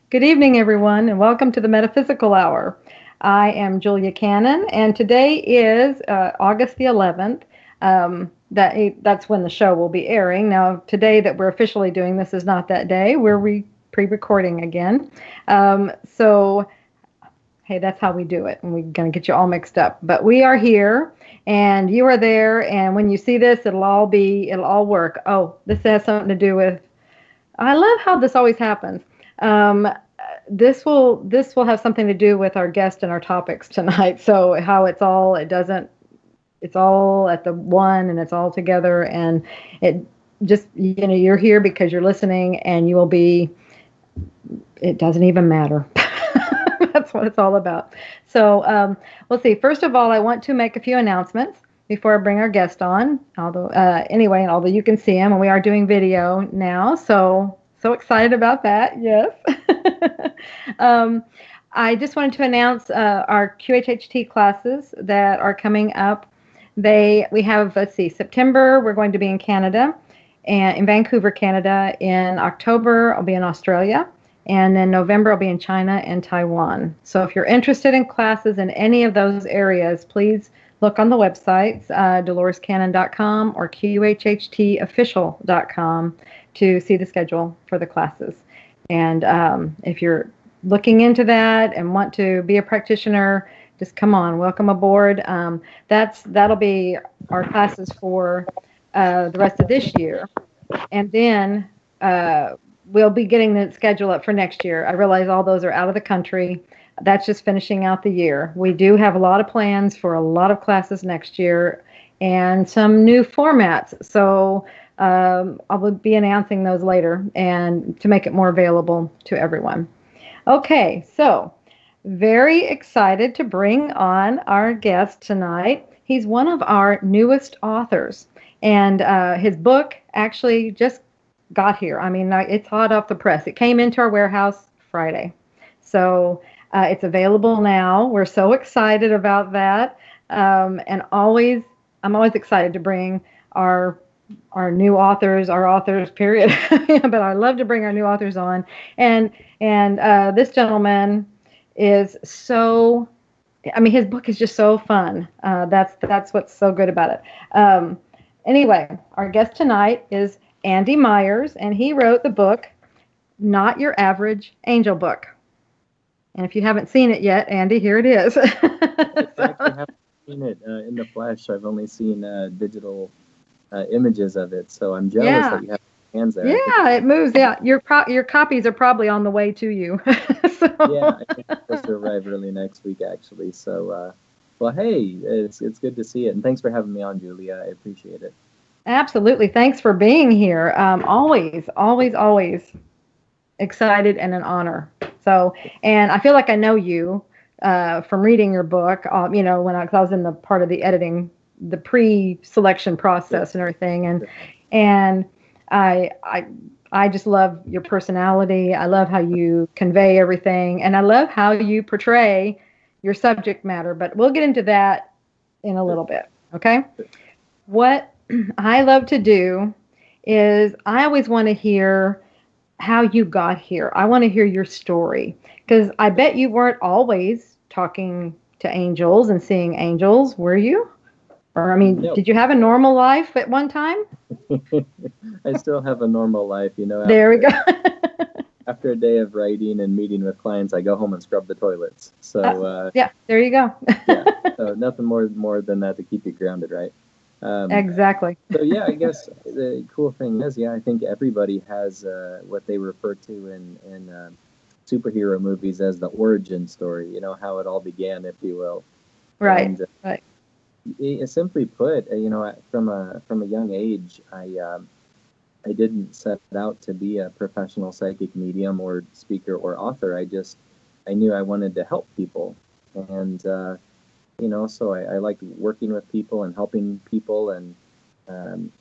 Good evening, everyone, and welcome to the Metaphysical Hour. I am Julia Cannon, and today is August the 11th. That's when the show will be airing. Now, today that we're officially doing this is not that day. We're pre-recording again. So, hey, that's how we do it, and we're going to get you all mixed up. But we are here, and you are there, and when you see this, it'll all work. Oh, this has something to do with. I love how this always happens. Um, this will have something to do with our guest and our topics tonight. So how it's all at the one and it's all together, and it just you're here because you're listening, and you will be. It doesn't even matter. That's what it's all about. So let's see. First of all, I want to make a few announcements before I bring our guest on. Although you can see him, and we are doing video now, so excited about that. Yes. um, I just wanted to announce our QHHT classes that are coming up. We have, let's see, September we're going to be in Canada, and in Vancouver, Canada. In October I'll be in Australia. And then November, I'll be in China and Taiwan. So if you're interested in classes in any of those areas, please look on the websites, dolorescannon.com or QHHTofficial.com to see the schedule for the classes. And if you're looking into that and want to be a practitioner, just come on, welcome aboard. That'll be our classes for the rest of this year. And then we'll be getting the schedule up for next year. I realize all those are out of the country. That's just finishing out the year. We do have a lot of plans for a lot of classes next year and some new formats. So I will be announcing those later and to make it more available to everyone. Okay, so very excited to bring on our guest tonight. He's one of our newest authors, and his book actually just got here. I mean, it's hot off the press. It came into our warehouse Friday. So it's available now. We're so excited about that. And I'm always excited to bring our new authors, our authors, period. But I love to bring our new authors on. And this gentleman is so, I mean, his book is just so fun. That's what's so good about it. Anyway, our guest tonight is Andy Meyers, and he wrote the book, Not Your Average Angel Book. And if you haven't seen it yet, Andy, here it is. I actually haven't seen it in the flesh. I've only seen digital images of it, so I'm jealous that you have hands there. Yeah, it moves. Yeah, your copies are probably on the way to you. Yeah, I think it's supposed to arrive early next week, actually. So, well, hey, it's good to see it, and thanks for having me on, Julia. I appreciate it. Absolutely. Thanks for being here. Always excited and an honor. So, and I feel like I know you from reading your book. Cause I was in the part of the editing, the pre-selection process and everything, and I just love your personality. I love how you convey everything, and I love how you portray your subject matter. But we'll get into that in a little bit. Okay. What I love to do is I always want to hear how you got here. I want to hear your story because I bet you weren't always talking to angels and seeing angels, were you? Or, I mean, Did you have a normal life at one time? I still have a normal life, There we go. After a day of writing and meeting with clients, I go home and scrub the toilets. So yeah, there you go. Yeah, so nothing more than that to keep you grounded, right? Exactly. So yeah, I guess the cool thing is, I think everybody has what they refer to in superhero movies as the origin story. How it all began, if you will. Right. And, right. Simply put, from a young age, I didn't set out to be a professional psychic medium or speaker or author. I knew I wanted to help people, and so I liked working with people and helping people and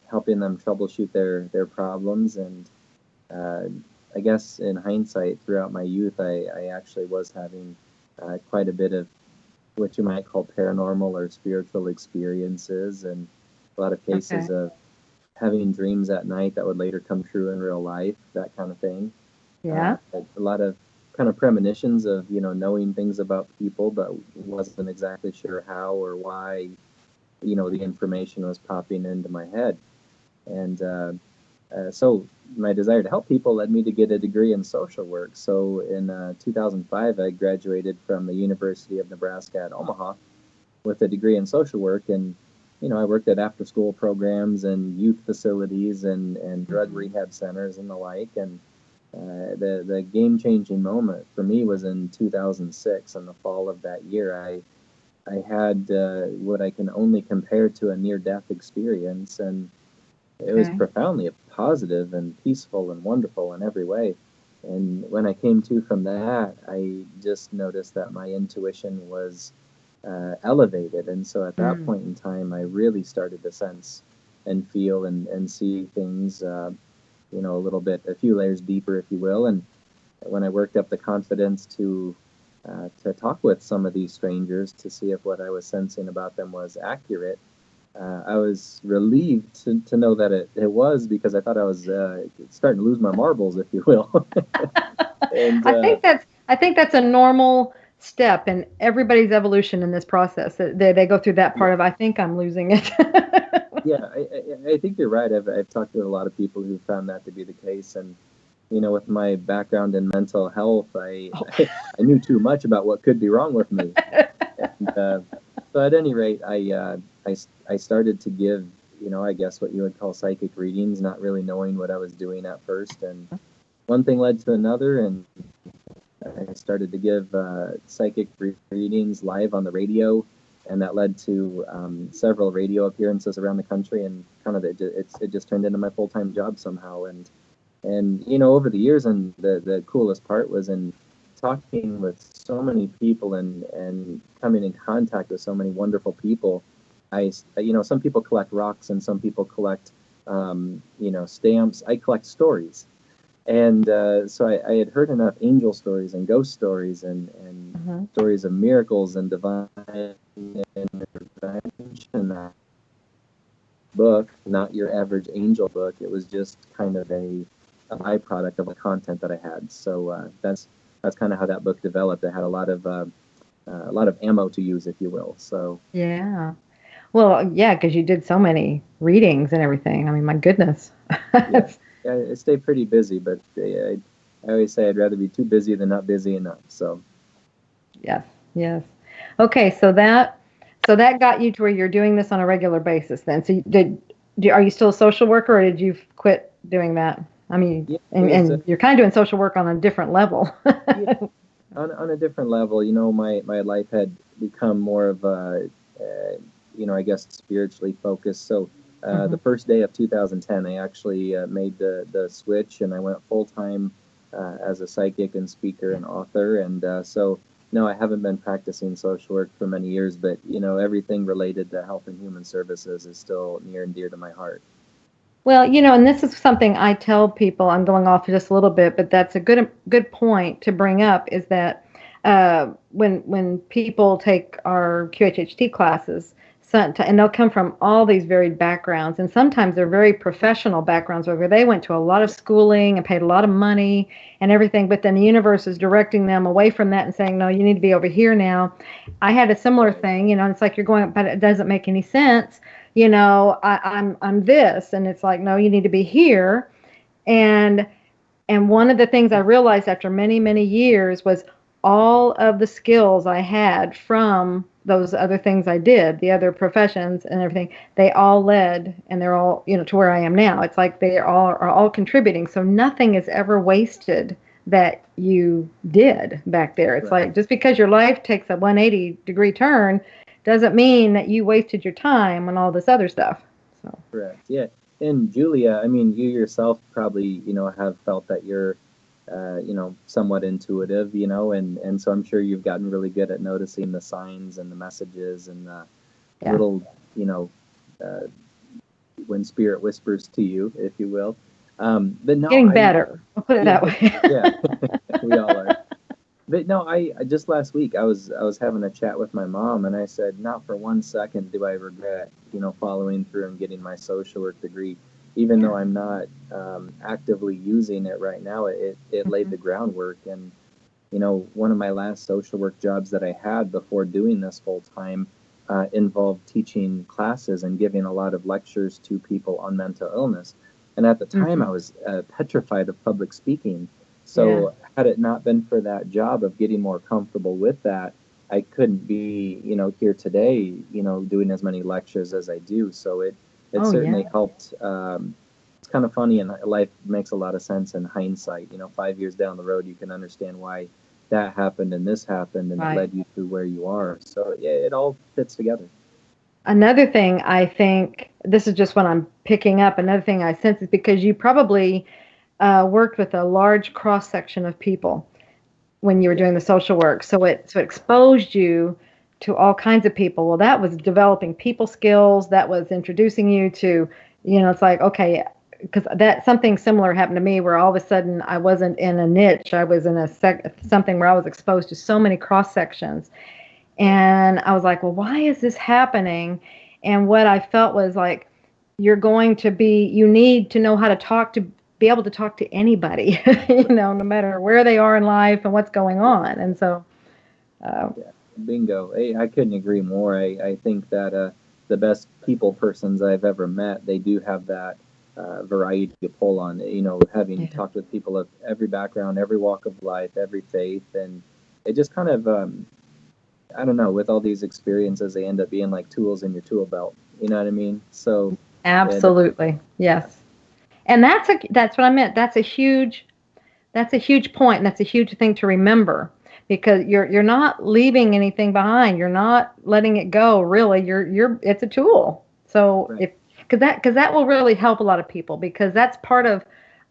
helping them troubleshoot their problems. And I guess in hindsight, throughout my youth, I actually was having quite a bit of what you might call paranormal or spiritual experiences, and a lot of cases of having dreams at night that would later come true in real life, that kind of thing. Yeah. A lot of kind of premonitions of, knowing things about people, but wasn't exactly sure how or why, the information was popping into my head. And so my desire to help people led me to get a degree in social work. So in 2005, I graduated from the University of Nebraska at Omaha with a degree in social work. And, I worked at after-school programs and youth facilities and drug rehab centers and the like. And the game-changing moment for me was in 2006. In the fall of that year, I had what I can only compare to a near-death experience, and it was profoundly positive and peaceful and wonderful in every way. And when I came to from that, I just noticed that my intuition was elevated. And so at that point in time, I really started to sense and feel and see things, a few layers deeper, if you will. And when I worked up the confidence to talk with some of these strangers to see if what I was sensing about them was accurate, I was relieved to know that it was, because I thought I was starting to lose my marbles, if you will. And I think that's a normal step in everybody's evolution in this process. They go through that part of, I think I'm losing it. Yeah, I think you're right. I've talked to a lot of people who found that to be the case, and with my background in mental health, I knew too much about what could be wrong with me. And, so at any rate, I started to give, I guess what you would call psychic readings, not really knowing what I was doing at first, and one thing led to another, and I started to give psychic readings live on the radio, and that led to several radio appearances around the country, and kind of it just turned into my full-time job somehow. And over the years, and the coolest part was in talking with so many people and coming in contact with so many wonderful people. Some people collect rocks and some people collect stamps. I collect stories. And so I had heard enough angel stories and ghost stories and stories of miracles and divine intervention. That book, not your average angel book, it was just kind of a byproduct of the content that I had. So that's kind of how that book developed. I had a lot of ammo to use, if you will. So yeah. Well, yeah, because you did so many readings and everything. I mean, my goodness. Yeah, I stay pretty busy, but I always say I'd rather be too busy than not busy enough. So Yes. Okay, so that got you to where you're doing this on a regular basis then. So are you still a social worker, or did you quit doing that? I mean, yeah, and you're kind of doing social work on a different level. Yeah, on a different level. My life had become more of a I guess spiritually focused. So the first day of 2010, I actually made the switch, and I went full time as a psychic and speaker and author. And so no, I haven't been practicing social work for many years, but everything related to health and human services is still near and dear to my heart. Well, and this is something I tell people. I'm going off just a little bit, but that's a good point to bring up. Is that when people take our QHHT classes, and they'll come from all these varied backgrounds, and sometimes they're very professional backgrounds where they went to a lot of schooling and paid a lot of money and everything, but then the universe is directing them away from that and saying, no, you need to be over here now. I had a similar thing, it's like you're going, but it doesn't make any sense. I'm this, and it's like, no, you need to be here. And one of the things I realized after many, many years was all of the skills I had from those other things I did, the other professions and everything, they all led, and they're all, to where I am now. It's like they are all contributing. So nothing is ever wasted that you did back there. It's like, just because your life takes a 180-degree turn doesn't mean that you wasted your time on all this other stuff. So. Correct. Yeah. And Julia, I mean, you yourself probably, have felt that you're, somewhat intuitive, and so I'm sure you've gotten really good at noticing the signs and the messages and the little, when spirit whispers to you, if you will. But no, getting better. I'll put it that way. Yeah, we all are. But no, I just last week I was having a chat with my mom, and I said, not for 1 second do I regret, following through and getting my social work degree, even though I'm not actively using it right now. It laid the groundwork, and one of my last social work jobs that I had before doing this full time involved teaching classes and giving a lot of lectures to people on mental illness. And at the time, I was petrified of public speaking. So had it not been for that job of getting more comfortable with that, I couldn't be, here today, doing as many lectures as I do. So it certainly helped. It's kind of funny, and life makes a lot of sense in hindsight. 5 years down the road, you can understand why that happened and this happened, and it led you to where you are. So yeah, it all fits together. Another thing I think, this is just what I'm picking up, another thing I sense is because you probably worked with a large cross section of people when you were doing the social work. So it exposed you to all kinds of people. Well, that was developing people skills. That was introducing you to, it's like, okay, because that something similar happened to me where all of a sudden I wasn't in a niche. I was in something where I was exposed to so many cross sections. And I was like, well, why is this happening? And what I felt was like, you need to know how to be able to talk to anybody, no matter where they are in life and what's going on. And so, bingo. I couldn't agree more. I think that the best people persons I've ever met, they do have that variety to pull on, having talked with people of every background, every walk of life, every faith. And it just kind of, I don't know, with all these experiences, they end up being like tools in your tool belt. You know what I mean? So absolutely. Yes. And that's what I meant. That's a huge point. And that's a huge thing to remember, because you're not leaving anything behind. You're not letting it go. Really, it's a tool. So because that will really help a lot of people, because that's part of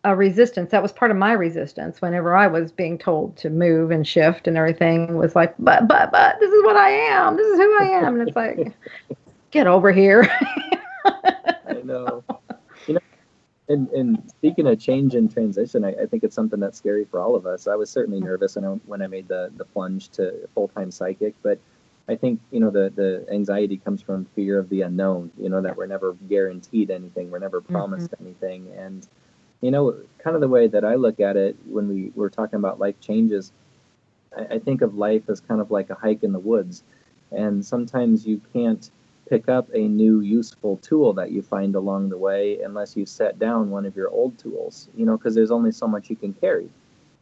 a resistance. That was part of my resistance whenever I was being told to move and shift and everything. Was like, but this is what I am. This is who I am. And it's like, get over here. I know. And speaking of change and transition, I think it's something that's scary for all of us. I was certainly nervous when I made the plunge to full-time psychic, but I think, the anxiety comes from fear of the unknown, that we're never guaranteed anything. We're never promised anything. And, kind of the way that I look at it when we were talking about life changes, I think of life as kind of like a hike in the woods. And sometimes you can't pick up a new useful tool that you find along the way unless you set down one of your old tools, because there's only so much you can carry.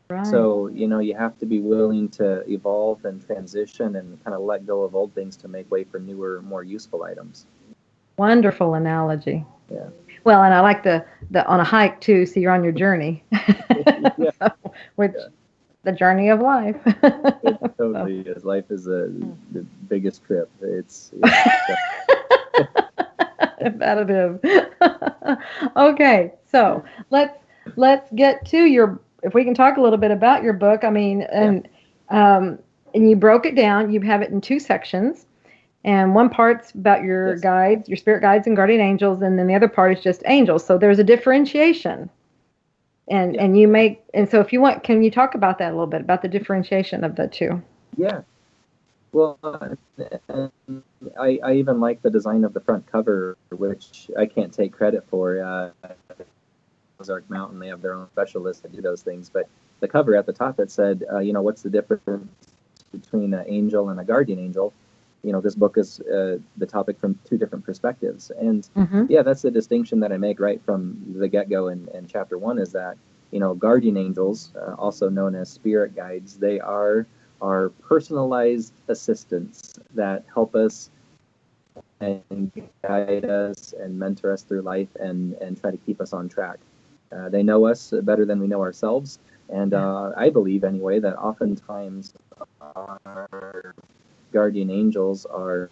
Right. So, you have to be willing to evolve and transition and kind of let go of old things to make way for newer, more useful items. Wonderful analogy. Yeah. Well, and I like the on a hike too, so you're on your journey. The journey of life. It totally is. Life is the biggest trip. It's that it is. Okay, so let's get to if we can talk a little bit about your book. I mean, and you broke it down. You have it in 2 sections. And one part's about your guides, your spirit guides and guardian angels, and then the other part is just angels. So there's a differentiation. And so if you want, can you talk about that a little bit, about the differentiation of the two? Yeah. Well, I even like the design of the front cover, which I can't take credit for. Ozark Mountain, they have their own specialists that do those things. But the cover at the top, it said, what's the difference between an angel and a guardian angel? This book is the topic from 2 different perspectives. And that's the distinction that I make right from the get-go in chapter 1, is that, guardian angels, also known as spirit guides, they are our personalized assistants that help us and guide us and mentor us through life and try to keep us on track. They know us better than we know ourselves. And I believe, anyway, that oftentimes our guardian angels are,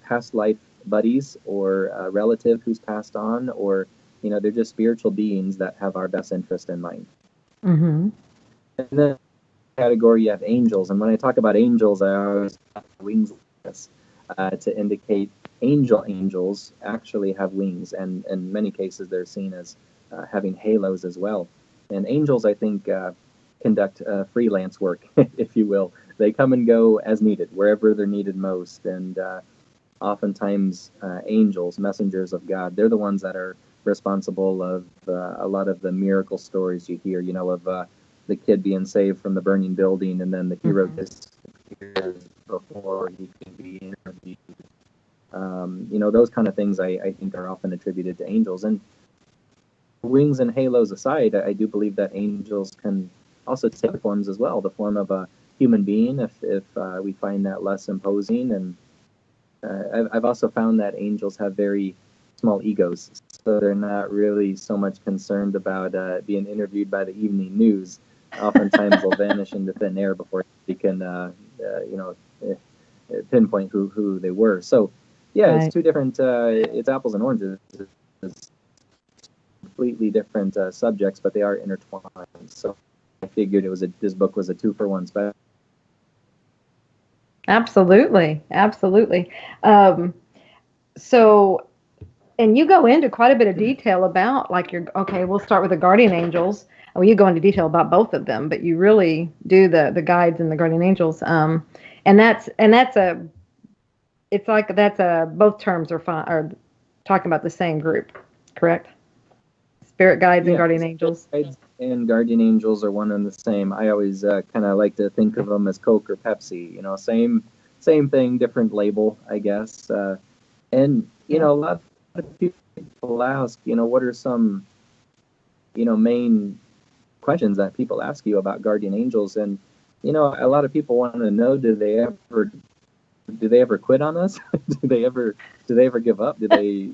past life buddies or a relative who's passed on, or, they're just spiritual beings that have our best interest in mind. And then category you have angels. And when I talk about angels, I always have wings to indicate angels actually have wings. And in many cases, they're seen as having halos as well. And angels, I think, conduct freelance work, if you will. They come and go as needed, wherever they're needed most. And oftentimes, angels, messengers of God, they're the ones that are responsible of a lot of the miracle stories you hear, of the kid being saved from the burning building, and then the hero disappears before he can be interviewed. Those kind of things I think are often attributed to angels. And wings and halos aside, I do believe that angels can also take forms as well, the form of a human being if we find that less imposing. And I've also found that angels have very small egos, so they're not really so much concerned about being interviewed by the evening news. Oftentimes they'll vanish into thin air before they can pinpoint who they were. So yeah, right. It's two different, it's apples and oranges. It's completely different subjects, but they are intertwined. So I figured this book was a 2-for-1 special. Absolutely. So, and you go into quite a bit of detail about, like, we'll start with the guardian angels. Well, you go into detail about both of them, but you really do the guides and the guardian angels. Both terms are talking about the same group, correct? Spirit guides and guardian angels. Guides and guardian angels are one and the same. I always kind of like to think of them as Coke or Pepsi. Same thing, different label, I guess. And a lot of people ask, what are some, main questions that people ask you about guardian angels? And a lot of people want to know, do they ever quit on us? do they ever give up? Do they,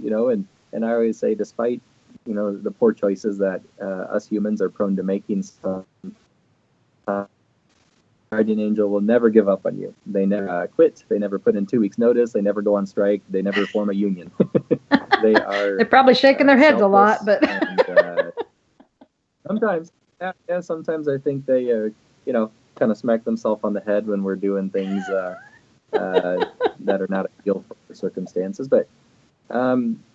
and I always say, despite the poor choices that us humans are prone to making, some guardian angel will never give up on you. They never quit. They never put in 2 weeks notice. They never go on strike. They never form a union. They're probably shaking their heads a lot, but and, sometimes I think they kind of smack themselves on the head when we're doing things that are not ideal for circumstances, but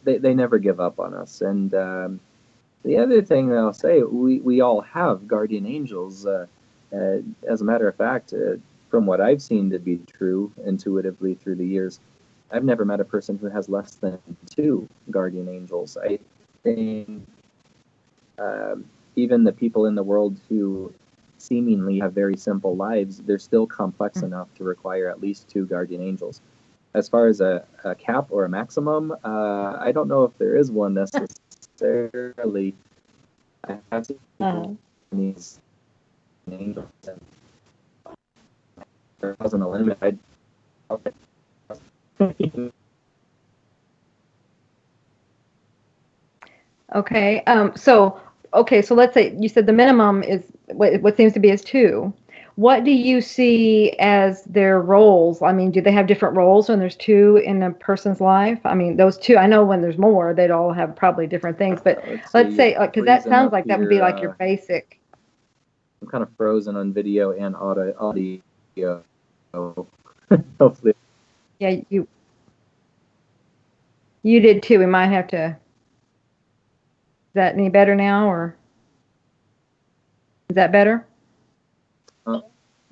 they never give up on us. And the other thing that I'll say, we all have guardian angels. As a matter of fact, from what I've seen to be true intuitively through the years, I've never met a person who has less than 2 guardian angels. I think even the people in the world who seemingly have very simple lives, they're still complex enough to require at least 2 guardian angels. As far as a cap or a maximum, I don't know if there is one necessarily. I have seen these angels, and there wasn't a limit. Okay. So let's say you said the minimum is what seems to be is 2. What do you see as their roles? I mean, do they have different roles when there's 2 in a person's life? I mean, those 2, I know when there's more, they'd all have probably different things, but let's say, because that sounds like that would be like your basic. I'm kind of frozen on video and audio. Hopefully. Yeah, you did too. We might have to. Is that any better now, or is that better?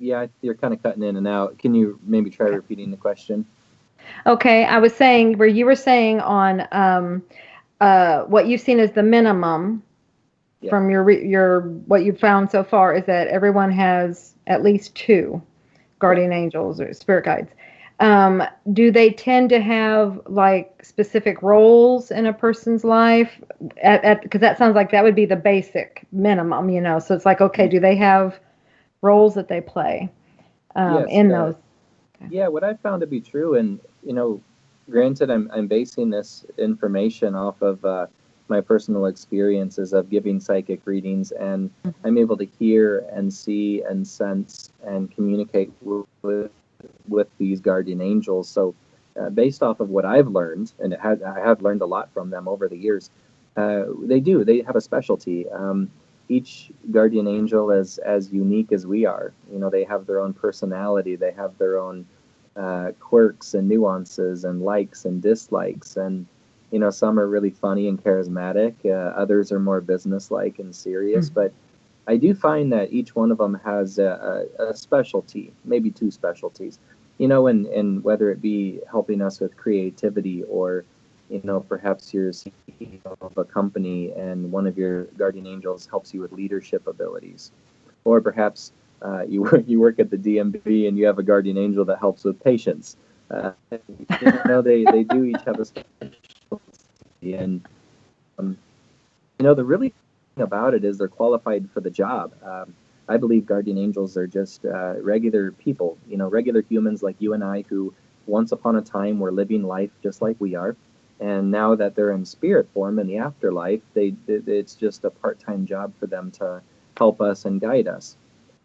Yeah, you're kind of cutting in and out. Can you maybe try repeating the question? Okay, I was saying where you were saying on what you've seen as the minimum from your what you've found so far is that everyone has at least 2 guardian angels or spirit guides. Do they tend to have like specific roles in a person's life? Because that sounds like that would be the basic minimum, So it's like, okay, do they have roles that they play in those? Okay. Yeah, what I found to be true, and granted, I'm basing this information off of my personal experiences of giving psychic readings, and I'm able to hear and see and sense and communicate with these guardian angels. So based off of what I've learned, and I have learned a lot from them over the years, they have a specialty. Each guardian angel is as unique as we are. They have their own personality. They have their own quirks and nuances and likes and dislikes. And, some are really funny and charismatic. Others are more businesslike and serious. But I do find that each one of them has a specialty, maybe 2 specialties, and whether it be helping us with creativity or, perhaps you're CEO of a company and one of your guardian angels helps you with leadership abilities. Or perhaps you work at the DMV and you have a guardian angel that helps with patients. They do each have a specialty, and the really thing about it is they're qualified for the job. I believe guardian angels are just regular people, regular humans like you and I, who once upon a time were living life just like we are, and now that they're in spirit form in the afterlife, it's just a part-time job for them to help us and guide us.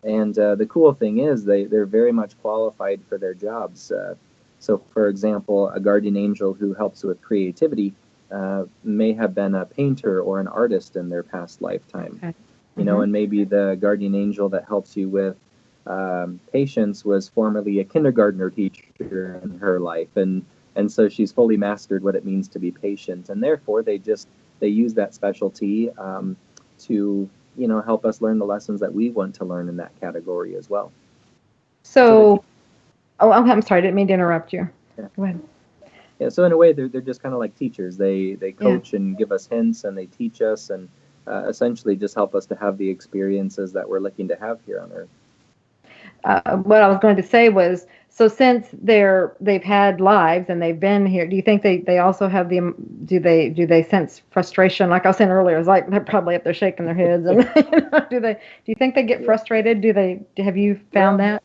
And the cool thing is they're very much qualified for their jobs. So, for example, a guardian angel who helps with creativity may have been a painter or an artist in their past lifetime. Okay. And maybe the guardian angel that helps you with patience was formerly a kindergartner teacher in her life, and so she's fully mastered what it means to be patient, and therefore they use that specialty to help us learn the lessons that we want to learn in that category as well. So I'm sorry, I didn't mean to interrupt you. Yeah. Go ahead. Yeah, so in a way, they're just kind of like teachers. They coach and give us hints, and they teach us, and essentially just help us to have the experiences that we're looking to have here on Earth. What I was going to say was, so since they've had lives and they've been here, do you think they also have do they sense frustration? Like I was saying earlier, it's like they're probably up there shaking their heads, and do you think they get frustrated? Have you found that?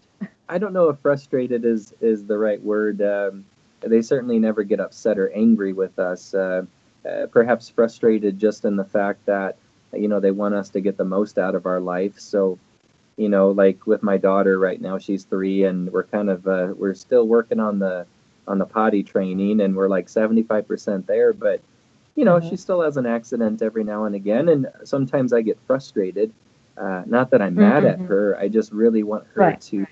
I don't know if frustrated is the right word. They certainly never get upset or angry with us. Perhaps frustrated just in the fact that they want us to get the most out of our life. So like with my daughter right now, she's 3, and we're kind of we're still working on the potty training, and we're like 75% there, but she still has an accident every now and again, and sometimes I get frustrated. Not that I'm mad at her, I just really want her to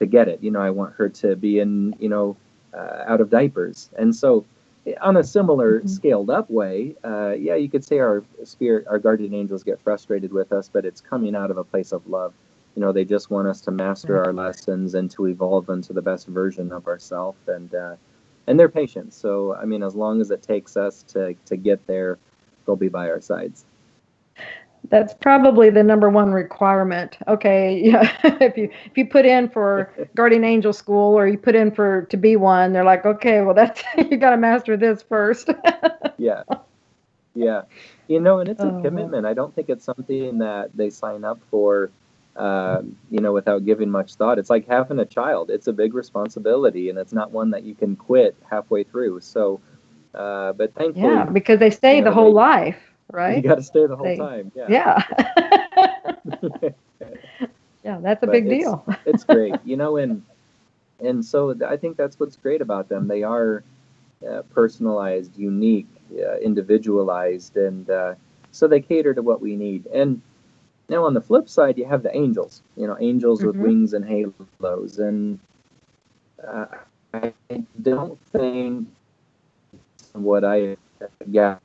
get it. I want her to be in out of diapers. And so on a similar scaled up way, you could say our guardian angels get frustrated with us, but it's coming out of a place of love. They just want us to master our lessons and to evolve into the best version of ourselves, and they're patient. So, I mean, as long as it takes us to get there, they'll be by our sides. That's probably the number one requirement. Okay, if you put in for guardian angel school, or you put in to be one, they're like, okay, well that's you got to master this first. Yeah. And it's a commitment. I don't think it's something that they sign up for, without giving much thought. It's like having a child. It's a big responsibility, and it's not one that you can quit halfway through. So, but thankfully, yeah, because they stay the whole life. Right? You got to stay the whole time. Yeah. Yeah, that's a big deal. It's great, and so I think that's what's great about them. They are personalized, unique, individualized, and so they cater to what we need. And now on the flip side, you have the angels. Angels with wings and halos, and I don't think what I got.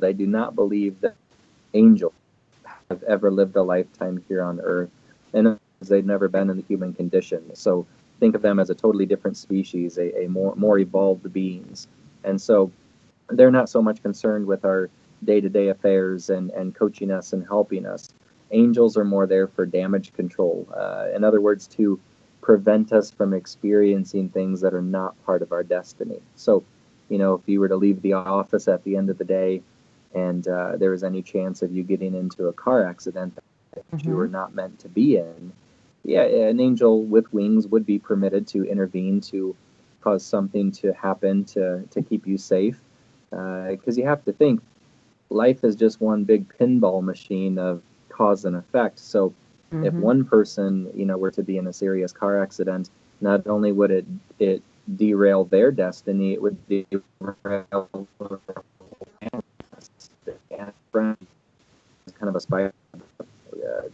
I do not believe that angels have ever lived a lifetime here on Earth, and they've never been in the human condition. So think of them as a totally different species, a more evolved beings. And so they're not so much concerned with our day-to-day affairs and coaching us and helping us. Angels are more there for damage control. In other words, to prevent us from experiencing things that are not part of our destiny. So if you were to leave the office at the end of the day and there was any chance of you getting into a car accident that you were not meant to be in, an angel with wings would be permitted to intervene to cause something to happen to keep you safe. Because you have to think, life is just one big pinball machine of cause and effect. So if one person, were to be in a serious car accident, not only would it derail their destiny, it would derail kind of a spiral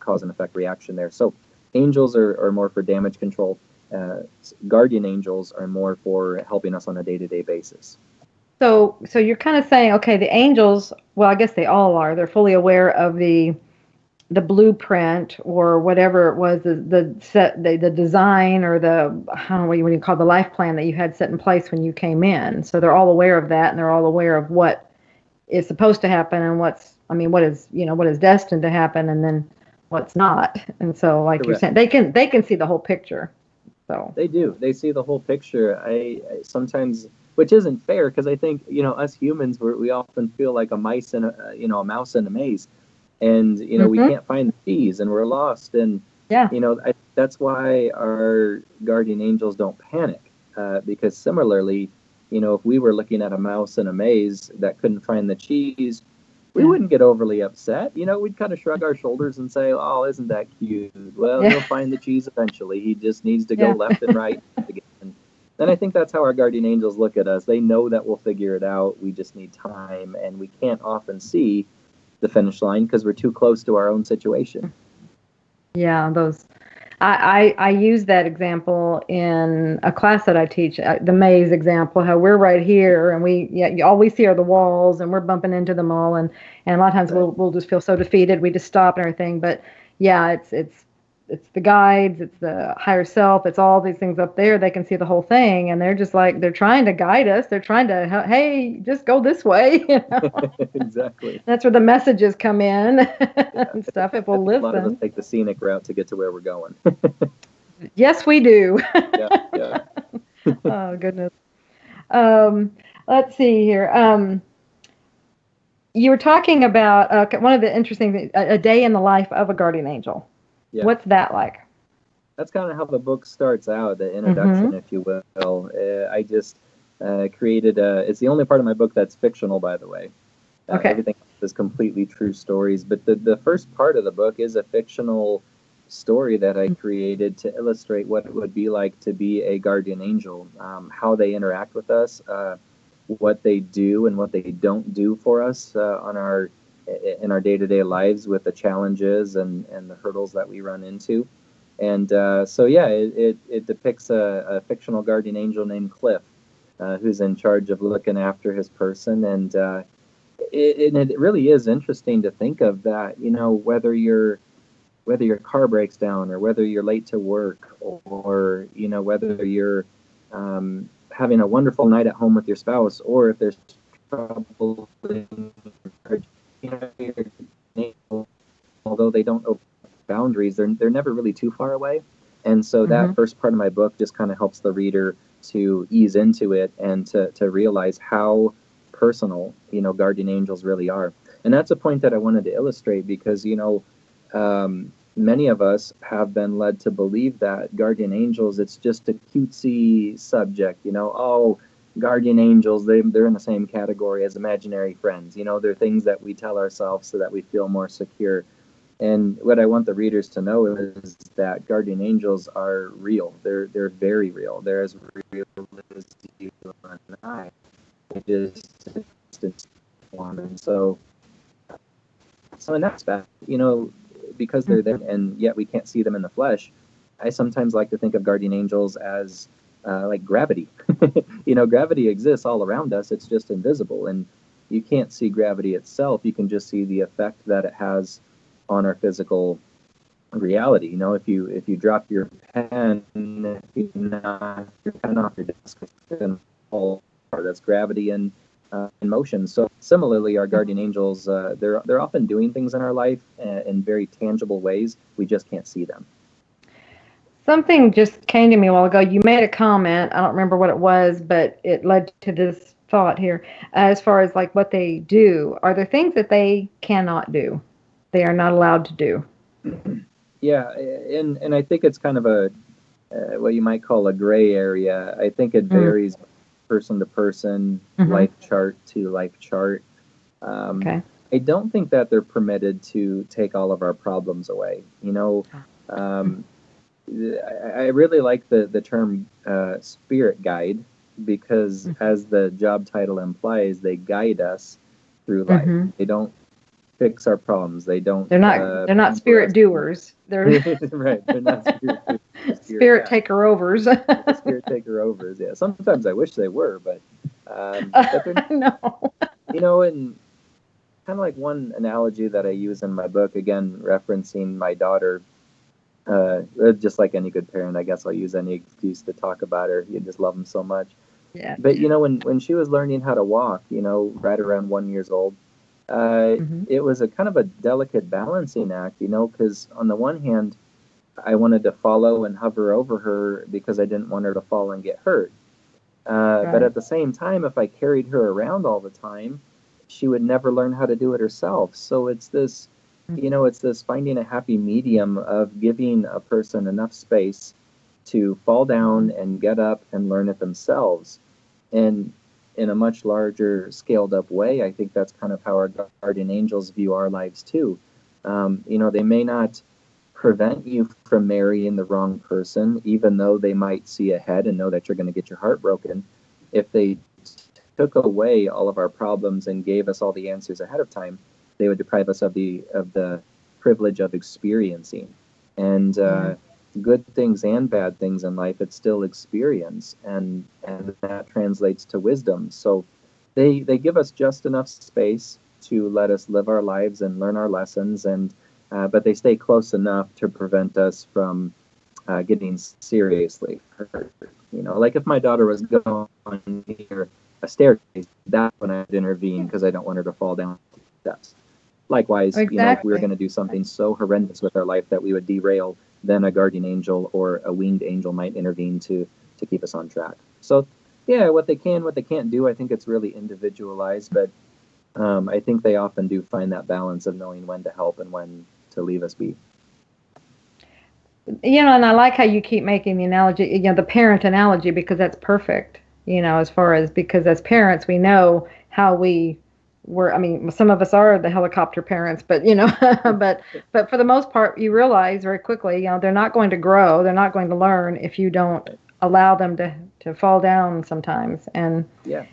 cause and effect reaction there. So angels are more for damage control. Guardian angels are more for helping us on a day-to-day basis. So you're kind of saying, okay, the angels, well, I guess they all are. They're fully aware of the blueprint or whatever it was, the design, or I don't know what you call the life plan that you had set in place when you came in. So they're all aware of that, and they're all aware of what is supposed to happen and what is destined to happen, and then what's not. And so, like you're Correct. saying, they can see the whole picture. So They do. They see the whole picture. I sometimes, which isn't fair, because I think, us humans, we often feel like a mice in a mouse in a maze, and we hmm can't find the cheese, and we're lost, and yeah, that's why our guardian angels don't panic, because similarly, if we were looking at a mouse in a maze that couldn't find the cheese, we yeah, wouldn't get overly upset. We'd kind of shrug our shoulders and say, "Oh, isn't that cute? Well, yeah, he'll find the cheese eventually. He just needs to go yeah. left and right again." And I think that's how our guardian angels look at us. They know that we'll figure it out. We just need time, and we can't often see the finish line because we're too close to our own situation. Yeah, those. I use that example in a class that I teach, the maze example, how we're right here and all we see are the walls and we're bumping into them all. And a lot of times Right. we'll just feel so defeated. We just stop and everything. But yeah, it's the guides, it's the higher self, it's all these things up there. They can see the whole thing. And they're just like, they're trying to guide us. They're trying to, hey, just go this way. Exactly. That's where the messages come in Yeah. and stuff if I we'll think a lot of us listen. take the scenic route to get to where we're going. Yes, we do. Yeah, yeah, Oh, goodness. Um, let's see here. You were talking about one of the interesting things, a day in the life of a guardian angel. yeah. What's that like? That's kind of how the book starts out, the Mm-hmm. introduction, if you will. I just created it's the only part of my book that's fictional, by the way. Okay. Everything else is completely true stories, but the first part of the book is a fictional story that I created to illustrate what it would be like to be a guardian angel, how they interact with us, what they do and what they don't do for us in our day-to-day lives with the challenges and the hurdles that we run into. And so, yeah, it depicts a fictional guardian angel named Cliff, who's in charge of looking after his person. And it really is interesting to think of that, whether your car breaks down or whether you're late to work or, whether you're having a wonderful night at home with your spouse, or if there's trouble in your neighbor, although they don't know boundaries, they're never really too far away. And so Mm-hmm. that first part of my book just kind of helps the reader to ease into it and to realize how personal, guardian angels really are. And that's a point that I wanted to illustrate because, many of us have been led to believe that guardian angels, it's just a cutesy subject, oh, guardian angels, they're in the same category as imaginary friends. They're things that we tell ourselves so that we feel more secure. And what I want the readers to know is that guardian angels are real. They're very real. They're as real as you and I. They just form. And so in that aspect, because they're there and yet we can't see them in the flesh, I sometimes like to think of guardian angels as like gravity. Gravity exists all around us. It's just invisible, and you can't see gravity itself. You can just see the effect that it has on our physical reality. If you drop your pen, if you knock your pen off your desk, it's going to fall apart. That's gravity in motion. So similarly, our guardian angels, they're often doing things in our life in very tangible ways. We just can't see them. Something just came to me a while ago. You made a comment. I don't remember what it was, but it led to this thought here. As far as like what they do, are there things that they cannot do? They are not allowed to do. Yeah, and I think it's kind of a what you might call a gray area. I think it Mm, varies person to person, hmm life chart to life chart. Um, Okay. I don't think that they're permitted to take all of our problems away. Um, I really like the term spirit guide because, as the job title implies, they guide us through life. Mm-hmm. They don't fix our problems. They don't They're not pamper spirit us. doers. They're Right. They're not spirit doers, they're spirit spirit guides. taker overs. The spirit taker overs. Yeah. Sometimes I wish they were, but they're not. No. And kind of like one analogy that I use in my book, again referencing my daughter. Just like any good parent, I guess I'll use any excuse to talk about her. You just love them so much. Yeah. But when she was learning how to walk, right around 1 year old, It was a kind of a delicate balancing act, because on the one hand, I wanted to follow and hover over her because I didn't want her to fall and get hurt. But at the same time, if I carried her around all the time, she would never learn how to do it herself. So it's this, it's this finding a happy medium of giving a person enough space to fall down and get up and learn it themselves. And in a much larger, scaled up way, I think that's kind of how our guardian angels view our lives too. They may not prevent you from marrying the wrong person, even though they might see ahead and know that you're going to get your heart broken. If they took away all of our problems and gave us all the answers ahead of time, they would deprive us of the privilege of experiencing. And good things and bad things in life, it's still experience, and that translates to wisdom. So they give us just enough space to let us live our lives and learn our lessons, and but they stay close enough to prevent us from getting seriously hurt. Like if my daughter was going near a staircase, that's when I'd intervene because I don't want her to fall down the steps. Likewise, Exactly. If we were going to do something so horrendous with our life that we would derail, then a guardian angel or a winged angel might intervene to keep us on track. So, yeah, what they can, what they can't do, I think it's really individualized, but I think they often do find that balance of knowing when to help and when to leave us be. And I like how you keep making the analogy, the parent analogy, because that's perfect, as far as, because as parents, we know how we were. I mean, some of us are the helicopter parents, but, but for the most part, you realize very quickly, they're not going to grow, they're not going to learn if you don't allow them to fall down sometimes. And I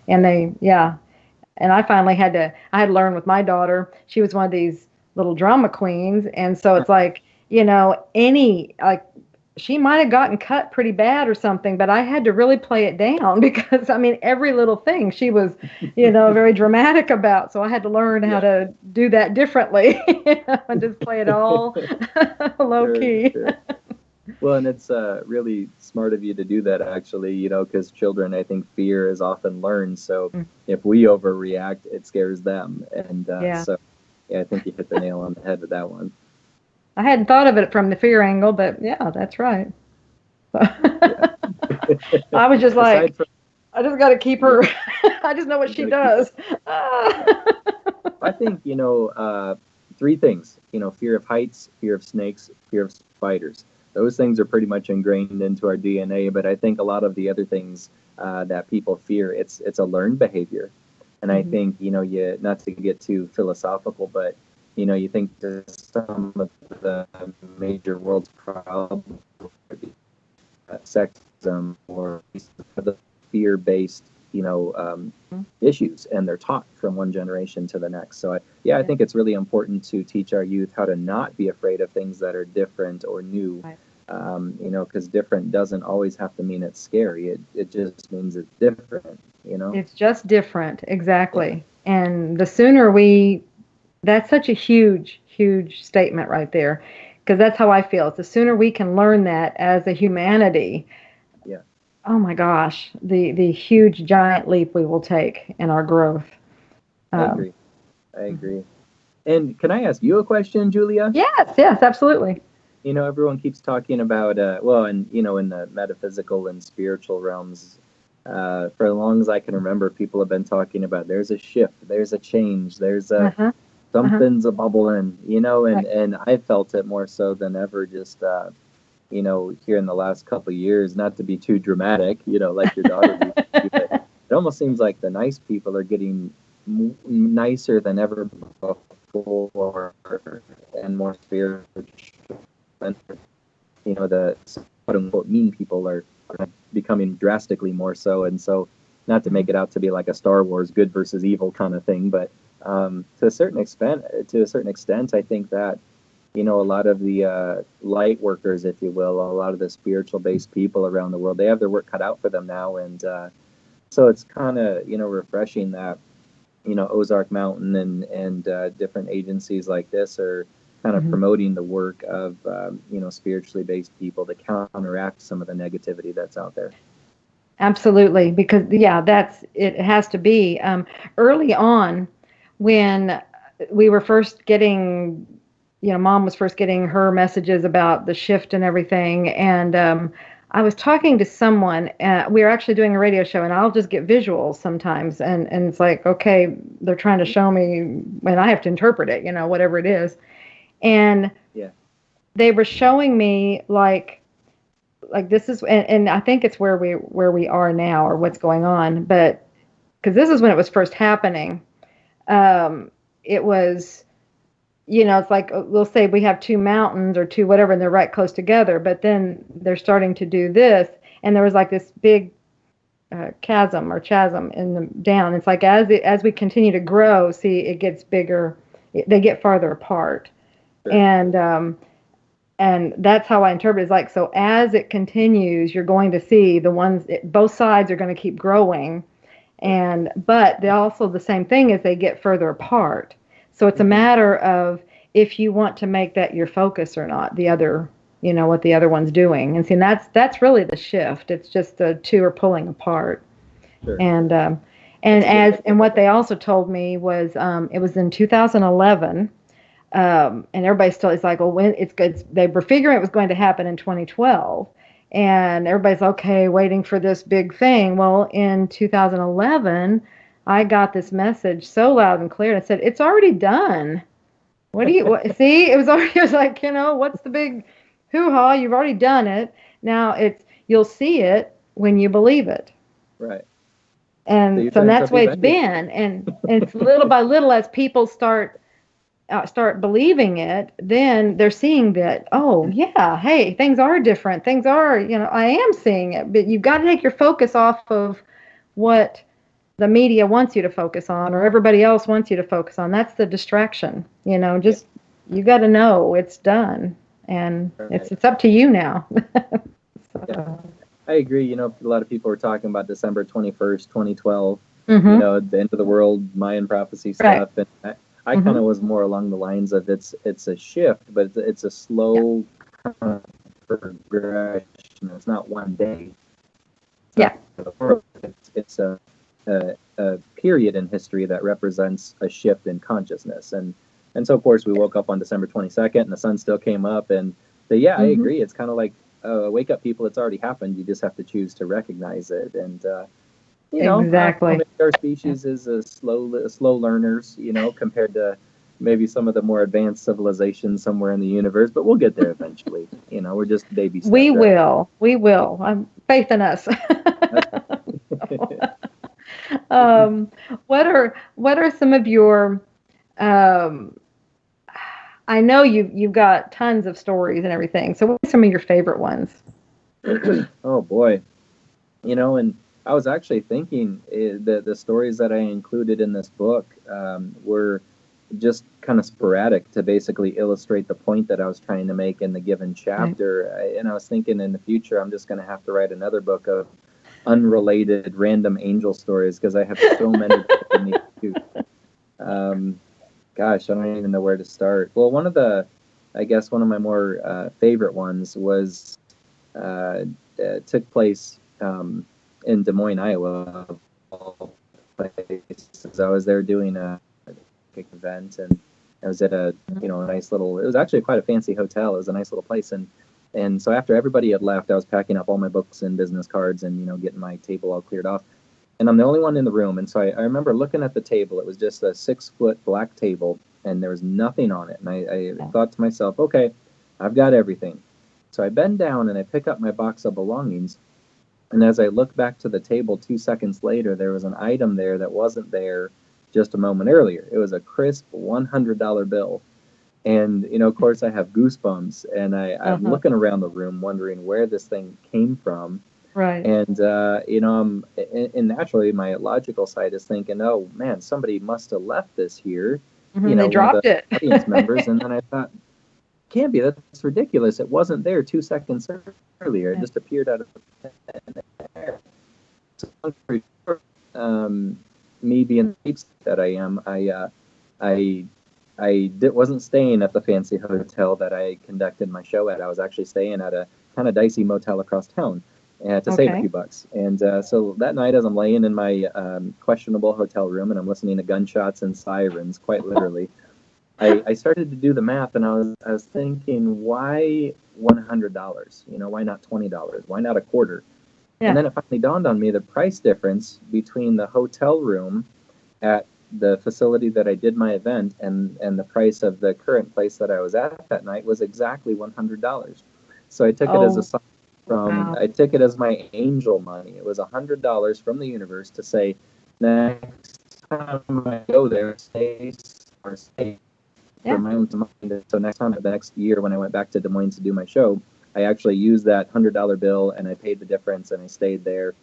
finally had to learn with my daughter. She was one of these little drama queens. And so it's like, she might have gotten cut pretty bad or something, but I had to really play it down because, every little thing she was, very dramatic about. So I had to learn how to do that differently, and just play it all low key. Sure. Well, and it's really smart of you to do that, actually, because children, I think fear is often learned. So if we overreact, it scares them. And so, I think you hit the nail on the head with that one. I hadn't thought of it from the fear angle, but yeah, that's right. I was just like, I just got to keep her. I just know what she does. I think, three things, fear of heights, fear of snakes, fear of spiders. Those things are pretty much ingrained into our DNA, but I think a lot of the other things that people fear, it's a learned behavior. And I think, not to get too philosophical, but you think some of the major world's problems, sexism or the fear-based, issues, and they're taught from one generation to the next. So I think it's really important to teach our youth how to not be afraid of things that are different or new, because different doesn't always have to mean it's scary. It just means it's different, It's just different, exactly. Yeah. And the sooner that's such a huge, huge statement right there, because that's how I feel. It's the sooner we can learn that as a humanity, oh my gosh, the huge, giant leap we will take in our growth. I agree. And can I ask you a question, Julia? Yes, absolutely. Everyone keeps talking about, in the metaphysical and spiritual realms, for as long as I can remember, people have been talking about there's a shift, there's a change, there's a something's a bubble in, and I felt it more so than ever, just, here in the last couple of years, not to be too dramatic, like your daughter used to be, but it almost seems like the nice people are getting nicer than ever before and more spiritual. The quote-unquote mean people are becoming drastically more so, and so not to make it out to be like a Star Wars good versus evil kind of thing, but to a certain extent, I think that a lot of the light workers, if you will, a lot of the spiritual-based people around the world, they have their work cut out for them now, and so it's kind of refreshing that Ozark Mountain and different agencies like this are kind of promoting the work of spiritually based people to counteract some of the negativity that's out there. Absolutely, because it has to be early on when we were first getting, Mom was first getting her messages about the shift and everything. And I was talking to someone. We were actually doing a radio show, and I'll just get visuals sometimes. And it's like, okay, they're trying to show me, and I have to interpret it, whatever it is. And Yeah. they were showing me like this is, and I think it's where we are now, or what's going on, but because this is when it was first happening. It was, it's like, we'll say we have two mountains or two whatever, and they're right close together, but then they're starting to do this, and there was like this big chasm in the down. It's like as we continue to grow, see, it gets bigger, they get farther apart. Sure. And that's how I interpret it. It's like, so as it continues, you're going to see both sides are going to keep growing. But they also, the same thing is they get further apart. So it's a matter of if you want to make that your focus or not, the other, what the other one's doing. And see, that's really the shift. It's just the two are pulling apart. Sure. And what they also told me was, it was in 2011. And everybody still is like, well, when it's good, they were figuring it was going to happen in 2012, and everybody's okay, waiting for this big thing. Well, in 2011, I got this message so loud and clear, and it said, "It's already done." What see? It was like, what's the big hoo-ha? You've already done it. Now you'll see it when you believe it. Right. And so that's the way it's been, and it's little by little as people start believing it, then they're seeing that, oh yeah, hey, things are different, things are, I am seeing it. But you've got to take your focus off of what the media wants you to focus on, or everybody else wants you to focus on. That's the distraction. Just you got to know it's done, and right. It's up to you now. So. Yeah, I agree. A lot of people were talking about December 21st, 2012, mm-hmm. The end of the world, Mayan prophecy stuff. Right. And I kind of was more along the lines of it's a shift, but it's a slow progression. It's not one day. It's a period in history that represents a shift in consciousness. And so, of course, we woke up on December 22nd, and the sun still came up. And so, yeah, I agree. It's kind of like, wake up, people. It's already happened. You just have to choose to recognize it. And exactly. Our species is slow learners, compared to maybe some of the more advanced civilizations somewhere in the universe. But we'll get there eventually. We're just baby steps. We will. I'm faith in us. What are some of your? I know you've got tons of stories and everything. So what are some of your favorite ones? Oh boy, and I was actually thinking the stories that I included in this book were just kind of sporadic to basically illustrate the point that I was trying to make in the given chapter. Right. And I was thinking in the future, I'm just going to have to write another book of unrelated random angel stories, because I have so many. Gosh, I don't even know where to start. Well, one of my more favorite ones was took place in Des Moines, Iowa. I was there doing a event, and I was at a nice little. It was actually quite a fancy hotel. It was a nice little place, and so after everybody had left, I was packing up all my books and business cards and getting my table all cleared off. And I'm the only one in the room. And so I remember looking at the table. It was just a 6-foot black table, and there was nothing on it. And I thought to myself, okay, I've got everything. So I bend down and I pick up my box of belongings. And as I look back to the table 2 seconds later, there was an item there that wasn't there just a moment earlier. It was a crisp $100 bill. And, of course, I have goosebumps. And I'm looking around the room wondering where this thing came from. Right. And, and naturally, my logical side is thinking, oh, man, somebody must have left this here. Mm-hmm, they dropped it. Audience members. And then I thought, can't be. That's ridiculous. It wasn't there 2 seconds earlier. It just appeared out of thin air. So, me being the that I am, I wasn't staying at the fancy hotel that I conducted my show at. I was actually staying at a kind of dicey motel across town. to save a Okay. few bucks. And so that night, as I'm laying in my questionable hotel room and I'm listening to gunshots and sirens, quite literally, I started to do the math, and I was thinking, why $100? You know, why not $20? Why not a quarter? And Yeah. then it finally dawned on me the price difference between the hotel room at the facility that I did my event and the price of the current place that I was at that night was exactly $100. So I took it as a Oh, sign from wow. I took it as my angel money. It was $100 from the universe to say, next time I go there, stay for Yeah. my own mind. So next time, the next year, when I went back to Des Moines to do my show, I actually used that $100 bill and I paid the difference and I stayed there,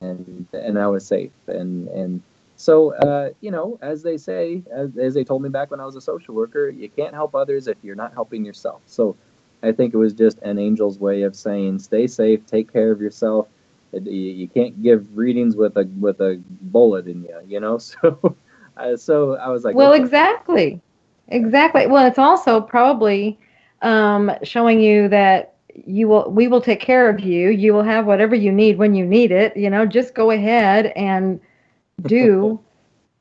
and I was safe. And so you know, as they say, as they told me back when I was a social worker, you can't help others if you're not helping yourself. So I think it was just an angel's way of saying, stay safe, take care of yourself. You can't give readings with a bullet in you, you know. So I was like, Well, okay. exactly. Exactly. Well, it's also probably showing you that we will take care of you. You will have whatever you need when you need it. Just go ahead and do.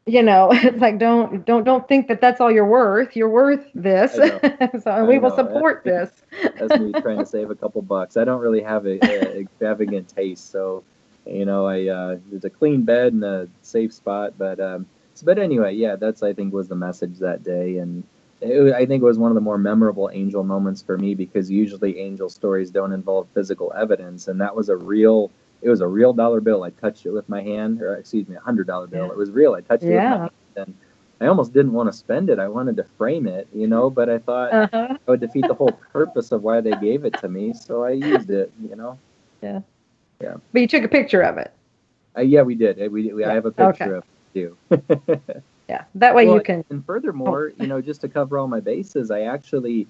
It's like don't think that that's all you're worth. You're worth this. I know. So, and we I will know. support this. That's me trying to save a couple bucks. I don't really have a extravagant taste, so you know, I there's a clean bed and a safe spot. But anyway, yeah, that's I think was the message that day, and I think it was one of the more memorable angel moments for me because usually angel stories don't involve physical evidence, and that was a real. It was a real dollar bill. I touched it with my hand, or excuse me, $100 bill. Yeah. It was real. I touched it with my Yeah. hand, and I almost didn't want to spend it. I wanted to frame it, you know, but I thought Uh-huh. I would defeat the whole purpose of why they gave it to me, so I used it, you know. Yeah. Yeah, But you took a picture of it. yeah, we did. I Yeah. have a Okay. picture of it too. Yeah. That way you Well, can. and Oh, furthermore, you know, just to cover all my bases, I actually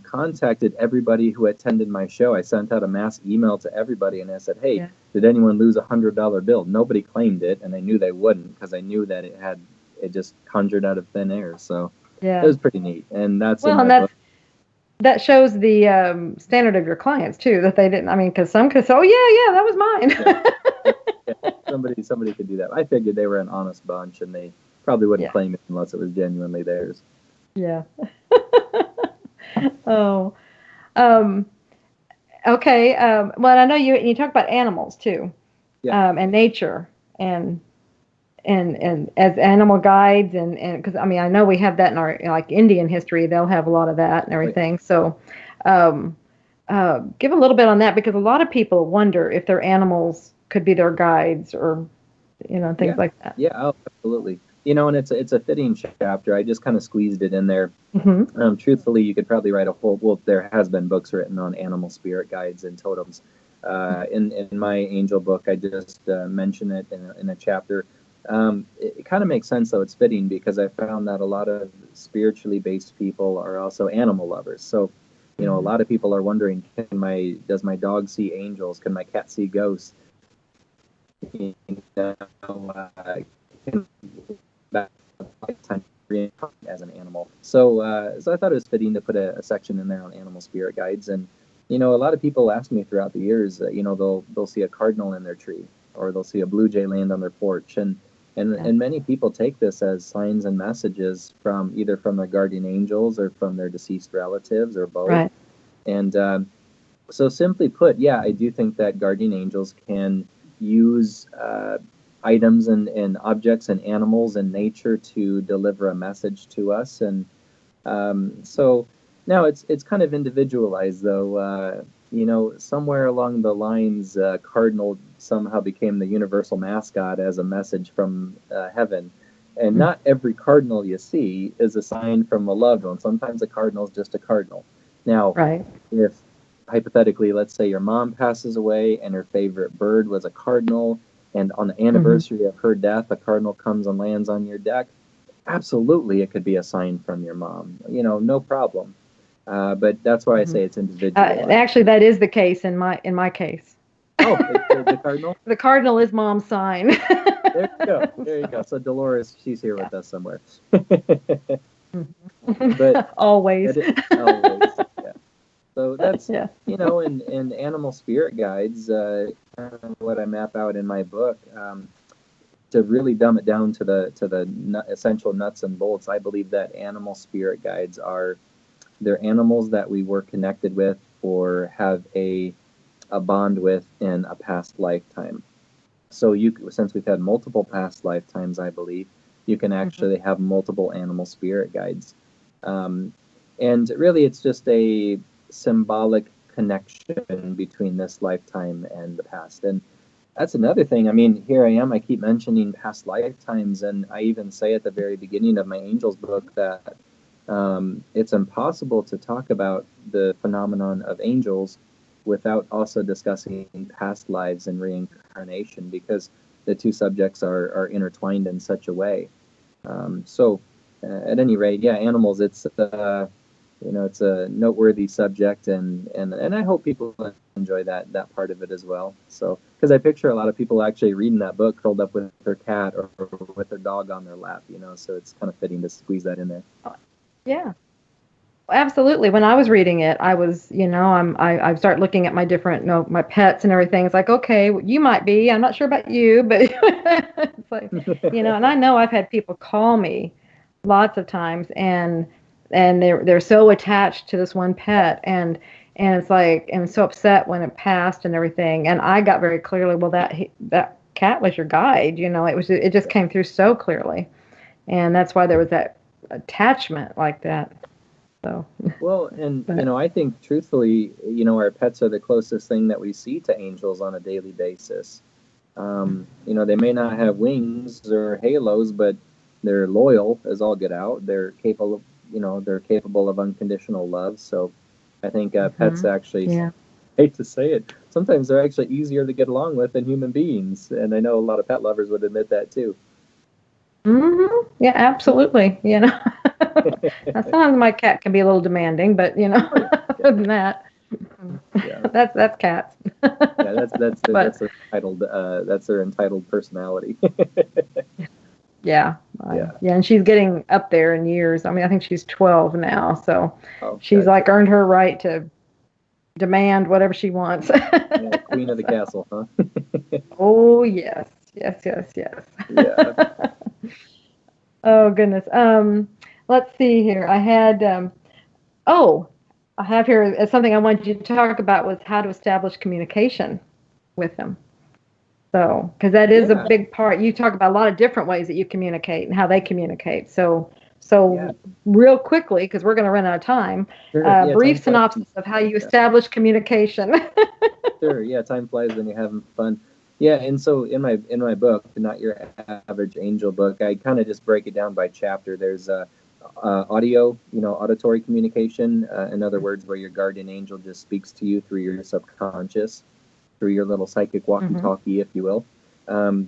contacted everybody who attended my show. I sent out a mass email to everybody, and I said, "Hey, yeah. did anyone lose $100 bill?" Nobody claimed it, and I knew they wouldn't because I knew that it just conjured out of thin air. So it Yeah. was pretty neat, and that's in Well, my and book. that shows the standard of your clients too. That they didn't. I mean, because some could say, "Oh yeah, yeah, that Yeah, was yeah, mine." yeah. Somebody could do that. I figured they were an honest bunch, and they probably wouldn't Yeah. claim it unless it was genuinely theirs. Yeah. Oh. Um. Okay. Well, I know you talk about animals too, Yeah, and nature, and and as animal guides, and because I mean I know we have that in our like Indian history. They'll have a lot of that and oh, yeah. everything. So, um, give a little bit on that because a lot of people wonder if their animals could be their guides or things Yeah, like that. yeah, oh, absolutely. You know, and it's a fitting chapter. I just kind of squeezed it in there. Hmm. Truthfully, you could probably write a whole. Well, there has been books written on animal spirit guides and totems. In my angel book, I just mention it in a chapter. It kind of makes sense, though. It's fitting because I found that a lot of spiritually based people are also animal lovers. So, you know, a Hmm. lot of people are wondering, does my dog see angels? Can my cat see ghosts? You know, can that time as an animal. So I thought it was fitting to put a section in there on animal spirit guides. And you know, a lot of people ask me throughout the years, you know, they'll see a cardinal in their tree, or they'll see a blue jay land on their porch, Yeah. and many people take this as signs and messages from either from their guardian angels or from their deceased relatives or both. Right. And so simply put, yeah, I do think that guardian angels can use items and objects and animals and nature to deliver a message to us. And so now it's kind of individualized, though. You know, somewhere along the lines, Cardinal somehow became the universal mascot as a message from heaven. And Mm. not every cardinal you see is a sign from a loved one. Sometimes a cardinal is just a cardinal. Now, Right. if hypothetically, let's say your mom passes away and her favorite bird was a cardinal, and on the Hmm. anniversary of her death, a cardinal comes and lands on your deck, absolutely it could be a sign from your mom. You know, no problem. But that's why I Hmm. say it's individualized. Actually, that is the case in my case. Oh, the cardinal? The cardinal is mom's sign. There you go. There you go. So Dolores, she's here Yeah. with us somewhere. Mhm. but Always. it always, yeah. So that's, Yeah. in animal spirit guides, kind of what I map out in my book, to really dumb it down to the essential nuts and bolts. I believe that animal spirit guides they're animals that we were connected with or have a bond with in a past lifetime. So since we've had multiple past lifetimes, I believe you can actually have multiple animal spirit guides. And really, it's just a symbolic connection between this lifetime and the past. And that's another thing. I mean, here I am, I keep mentioning past lifetimes, and I even say at the very beginning of my Angels book that it's impossible to talk about the phenomenon of angels without also discussing past lives and reincarnation, because the two subjects are intertwined in such a way. So, at any rate, yeah, animals. It's it's a noteworthy subject, and I hope people enjoy that part of it as well. So, because I picture a lot of people actually reading that book curled up with their cat or with their dog on their lap, so it's kind of fitting to squeeze that in there. Yeah. Absolutely. When I was reading it, I was, I start looking at my different, my pets and everything. It's like, okay, you might be. I'm not sure about you, but it's like, and I know I've had people call me lots of times, and they're so attached to this one pet, and it's like, and so upset when it passed and everything. And I got very clearly, well, that cat was your guide. It just came through so clearly, and that's why there was that attachment like that. So. Well, and I think truthfully, our pets are the closest thing that we see to angels on a daily basis. They may not have wings or halos, but they're loyal as all get out. They're capable of unconditional love. So I think pets actually, Yeah. hate to say it, sometimes they're actually easier to get along with than human beings. And I know a lot of pet lovers would admit that too. Yeah, absolutely. Sometimes my cat can be a little demanding, but other than that, Yeah, that's cats. yeah, that's their entitled personality. Yeah, Yeah. and she's getting up there in years. I mean, I think she's 12 now, so she's Gotcha. like earned her right to demand whatever she wants. Yeah, queen of the castle, huh? Oh yes, yes, yes, yes. Yeah. Oh goodness. Let's see here. I have here something I wanted you to talk about was how to establish communication with them. So, because that is a Yeah. big part. You talk about a lot of different ways that you communicate and how they communicate. So Yeah. real quickly, because we're going to run out of time, Sure. Yeah, brief time flies. synopsis of how you establish communication. Sure. Yeah, time flies when you're having fun. Yeah, and so in my book, Not Your Average Angel book, I kind of just break it down by chapter. There's auditory communication. In other words, where your guardian angel just speaks to you through your subconscious, through your little psychic walkie-talkie, if you will.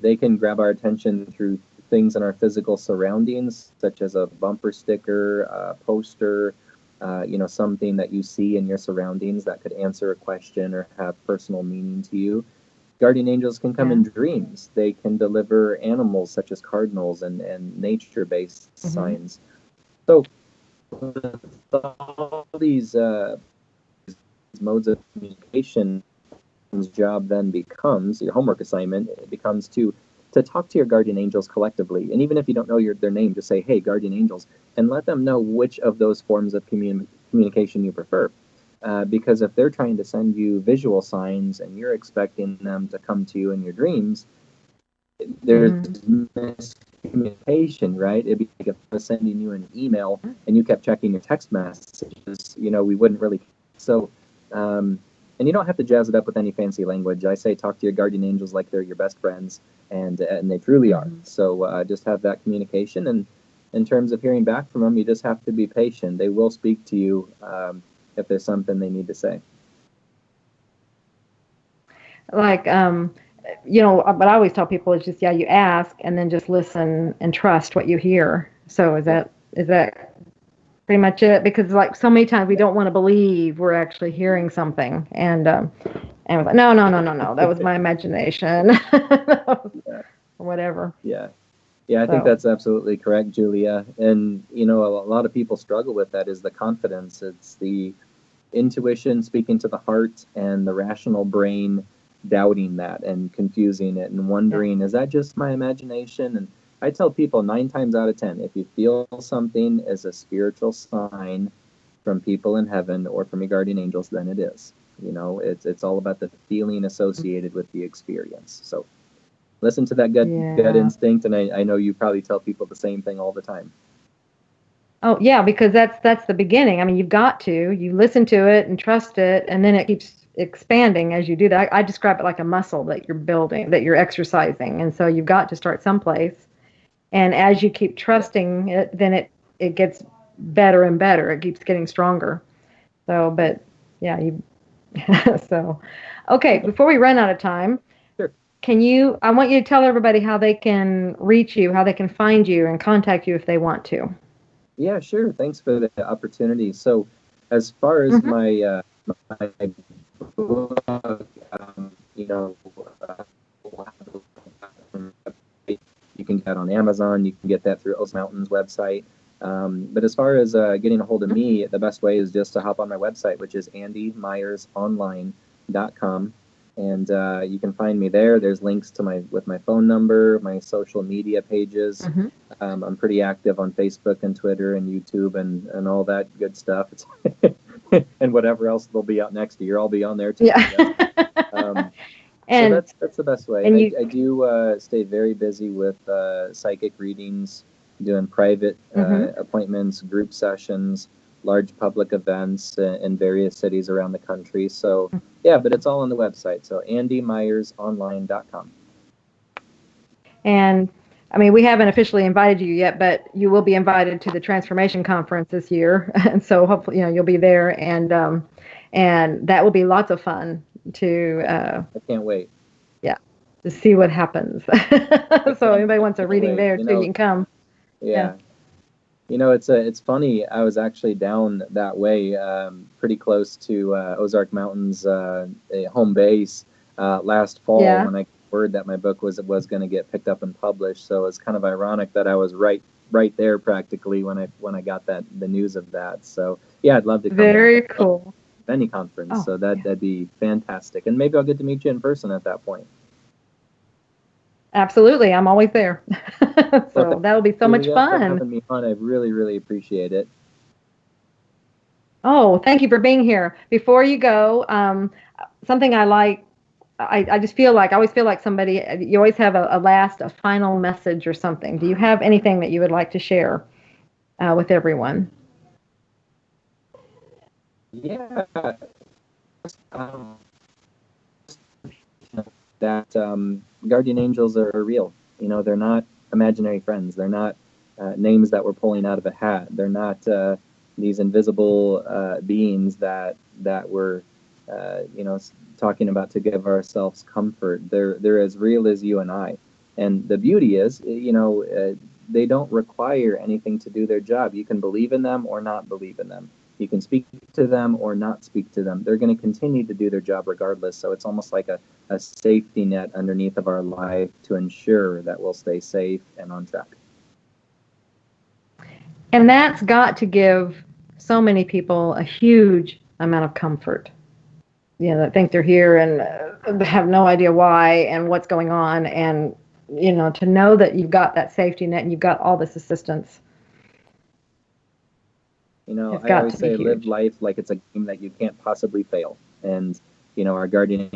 They can grab our attention through things in our physical surroundings, such as a bumper sticker, a poster, something that you see in your surroundings that could answer a question or have personal meaning to you. Guardian angels can come in dreams. They can deliver animals such as cardinals and nature-based signs. So all these modes of communication, job then becomes your homework assignment. It becomes to talk to your guardian angels collectively, and even if you don't know their name, just say, "Hey, guardian angels," and let them know which of those forms of communication you prefer. Because if they're trying to send you visual signs and you're expecting them to come to you in your dreams, there's miscommunication, right? It'd be like if I was sending you an email and you kept checking your text messages, we wouldn't really. So, and you don't have to jazz it up with any fancy language. I say talk to your guardian angels like they're your best friends, and they truly are. So just have that communication, and in terms of hearing back from them, you just have to be patient. They will speak to you if there's something they need to say. Like, but I always tell people it's just, you ask and then just listen and trust what you hear. So is that pretty much it? Because like so many times we don't want to believe we're actually hearing something, and we're like, no, that was my imagination, or whatever. Yeah, I think that's absolutely correct, Julia. And a lot of people struggle with that, is the confidence. It's the intuition speaking to the heart and the rational brain doubting that and confusing it and wondering, is that just my imagination? And I tell people 9 times out of 10, if you feel something is a spiritual sign from people in heaven or from your guardian angels, then it is. It's all about the feeling associated with the experience. So listen to that gut instinct, and I know you probably tell people the same thing all the time. Oh yeah, because that's the beginning. I mean, you listen to it and trust it, and then it keeps expanding as you do that. I describe it like a muscle that you're building, that you're exercising, and so you've got to start someplace. And as you keep trusting it, then it gets better and better. It keeps getting stronger. So, but yeah, so okay. Before we run out of time, sure. I want you to tell everybody how they can reach you, how they can find you and contact you if they want to. Yeah, sure. Thanks for the opportunity. So, as far as my book, you can get on Amazon. You can get that through Ozark Mountain's website. But as far as getting a hold of me, the best way is just to hop on my website, which is andymyersonline.com. And you can find me there. There's links to my phone number, my social media pages. I'm pretty active on Facebook and Twitter and YouTube and all that good stuff. And whatever else will be out next year, I'll be on there too. Yeah. So that's the best way. I do stay very busy with psychic readings, doing private appointments, group sessions, large public events in various cities around the country. So yeah, but it's all on the website. So andymyersonline.com. And I mean, we haven't officially invited you yet, but you will be invited to the Transformation Conference this year, and so hopefully, you'll be there, and that will be lots of fun to. I can't wait. Yeah, to see what happens. So anybody wants a reading there too, you can come. Yeah. It's funny. I was actually down that way, pretty close to Ozark Mountain's home base last fall when I heard that my book was going to get picked up and published. So it's kind of ironic that I was right there practically when I got the news of that. So yeah, I'd love to come. Very cool. Any conference. Oh, so that'd be fantastic, and maybe I'll get to meet you in person at that point. Absolutely, I'm always there. So that'll be so much fun. For having me on. I really, really appreciate it. Oh, thank you for being here. Before you go, something I like. I always feel like somebody. You always have a final message or something. Do you have anything that you would like to share with everyone? Yeah. That guardian angels are real. They're not imaginary friends. They're not names that we're pulling out of a hat. They're not these invisible beings that we're talking about to give ourselves comfort. They're as real as you and I. And the beauty is, they don't require anything to do their job. You can believe in them or not believe in them. You can speak to them or not speak to them. They're going to continue to do their job regardless. So it's almost like a safety net underneath of our life to ensure that we'll stay safe and on track. And that's got to give so many people a huge amount of comfort. That think they're here and have no idea why and what's going on. And, to know that you've got that safety net and you've got all this assistance. I always say live life like it's a game that you can't possibly fail. And, our guardian